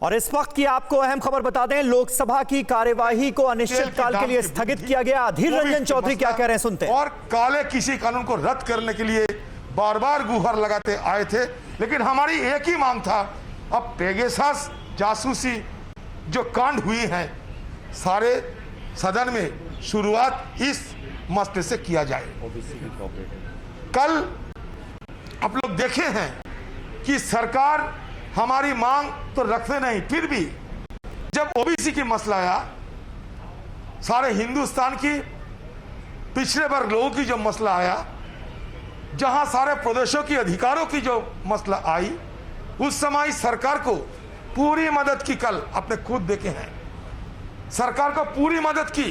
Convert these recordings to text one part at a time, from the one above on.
और इस वक्त की आपको अहम खबर बता दें, लोकसभा की कार्यवाही को अनिश्चितकाल के लिए स्थगित किया गया। अधीर रंजन चौधरी क्या कह रहे हैं, सुनते हैं। और काले किसी कानून को रद्द करने के लिए बार बार गुहार लगाते आए थे, लेकिन हमारी एक ही मांग था, अब पेगासस जासूसी जो कांड हुई है सारे सदन में शुरुआत इस मसले से किया जाए। कल आप लोग देखे हैं कि सरकार हमारी मांग तो रखते नहीं, फिर भी जब ओबीसी की मसला आया, सारे हिंदुस्तान की पिछड़े वर्ग लोगों की जो मसला आया, जहां सारे प्रदेशों की अधिकारों की जो मसला आई, उस समय सरकार को पूरी मदद की। कल आपने खुद देखे हैं, सरकार को पूरी मदद की,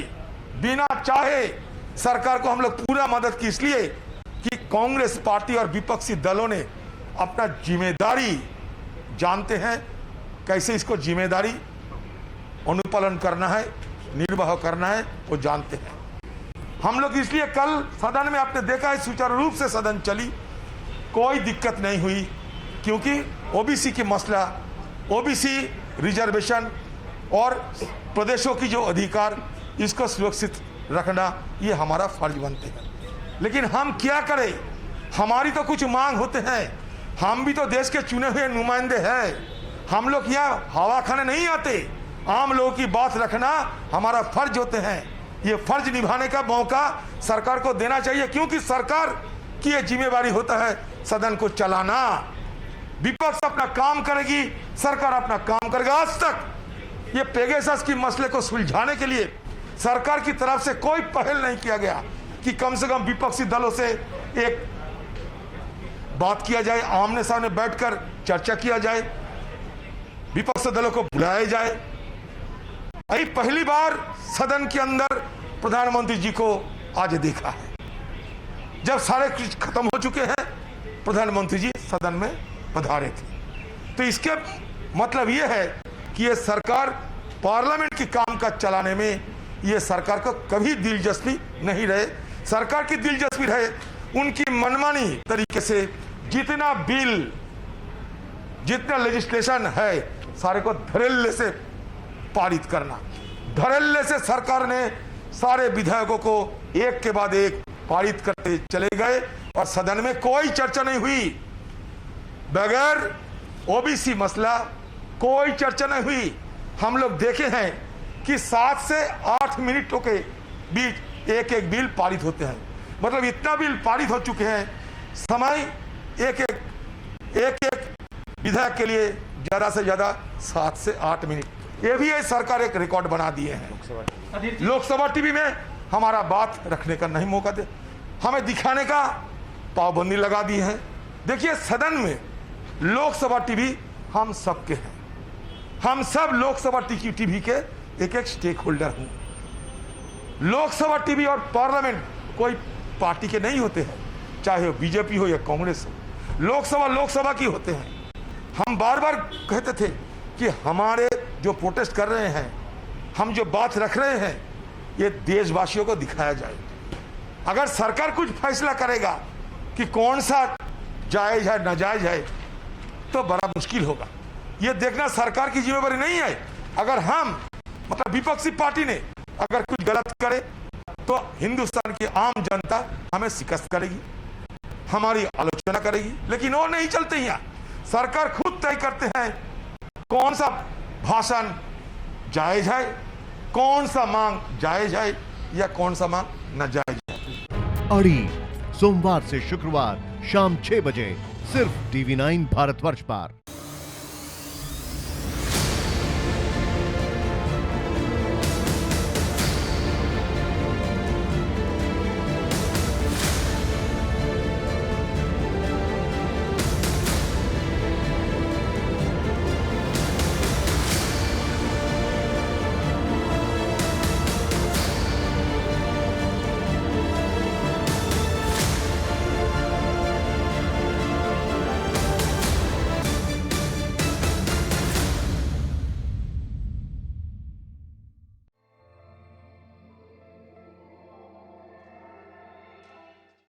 बिना चाहे सरकार को हम लोग पूरा मदद की, इसलिए कि कांग्रेस पार्टी और विपक्षी दलों ने अपना जिम्मेदारी जानते हैं, कैसे इसको जिम्मेदारी अनुपालन करना है, निर्वाह करना है, वो जानते हैं। हम लोग इसलिए कल सदन में आपने देखा है सुचारू रूप से सदन चली, कोई दिक्कत नहीं हुई, क्योंकि ओबीसी की मसला, ओबीसी रिजर्वेशन और प्रदेशों की जो अधिकार, इसको सुरक्षित रखना ये हमारा फर्ज बनते हैं। लेकिन हम क्या करें, हमारी तो कुछ मांग होते हैं, हम भी तो देश के चुने हुए नुमाइंदे हैं। हम लोग यहाँ हवा खाने नहीं आते, आम लोगों की बात रखना हमारा फर्ज होते हैं। ये फर्ज निभाने का मौका सरकार को देना चाहिए, क्योंकि सरकार की ये जिम्मेदारी होता है सदन को चलाना। विपक्ष अपना काम करेगी, सरकार अपना काम करेगा। आज तक ये पेगासस की मसले को सुलझाने के लिए सरकार की तरफ से कोई पहल नहीं किया गया कि कम से कम विपक्षी दलों से एक बात किया जाए, आमने सामने बैठकर चर्चा किया जाए, विपक्षी दलों को बुलाया जाए। अभी पहली बार सदन के अंदर प्रधानमंत्री जी को आज देखा है। जब सारे कुछ खत्म हो चुके हैं, प्रधानमंत्री जी सदन में पधारे थे। तो इसके मतलब यह है कि यह सरकार पार्लियामेंट की काम काज चलाने में यह सरकार को कभी दिलचस्पी नहीं रहे। सरकार की दिलचस्पी रहे उनकी मनमानी तरीके से जितना बिल, जितना लेजिस्लेशन है, सारे को धड़ल्ले से पारित करना। धड़ल्ले से सरकार ने सारे विधेयकों को एक के बाद एक पारित करते चले गए और सदन में कोई चर्चा नहीं हुई। बगैर ओबीसी मसला कोई चर्चा नहीं हुई। हम लोग देखे हैं कि 7 से 8 मिनटों के बीच एक एक बिल पारित होते हैं। मतलब इतना बिल पारित हो चुके हैं, समय एक एक विधेयक के लिए ज्यादा से ज्यादा 7 से 8 मिनट। ये भी है, सरकार एक रिकॉर्ड बना दिए हैं। लोकसभा टीवी में हमारा बात रखने का नहीं मौका दे, हमें दिखाने का पाबंदी लगा दी है। देखिए, सदन में लोकसभा टीवी हम सबके हैं, हम सब लोकसभा टीवी के एक एक स्टेक होल्डर हूं। लोकसभा टीवी और पार्लियामेंट कोई पार्टी के नहीं होते हैं, चाहे वो बीजेपी हो या कांग्रेस हो। लोकसभा की होते हैं। हम बार बार कहते थे कि हमारे जो प्रोटेस्ट कर रहे हैं, हम जो बात रख रहे हैं, ये देशवासियों को दिखाया जाए। अगर सरकार कुछ फैसला करेगा कि कौन सा जायज है नाजायज है, तो बड़ा मुश्किल होगा। ये देखना सरकार की जिम्मेदारी नहीं है। अगर हम मतलब विपक्षी पार्टी ने अगर कुछ गलत करे तो हिंदुस्तान की आम जनता हमें शिकस्त करेगी, हमारी आलोचना करेगी, लेकिन वो नहीं चलते। यहाँ सरकार खुद तय करते हैं कौन सा भाषण जायज है, कौन सा मांग जायज है या कौन सा मांग नाजायज है। अड़ी सोमवार से शुक्रवार शाम 6 बजे सिर्फ TV9 भारतवर्ष पर।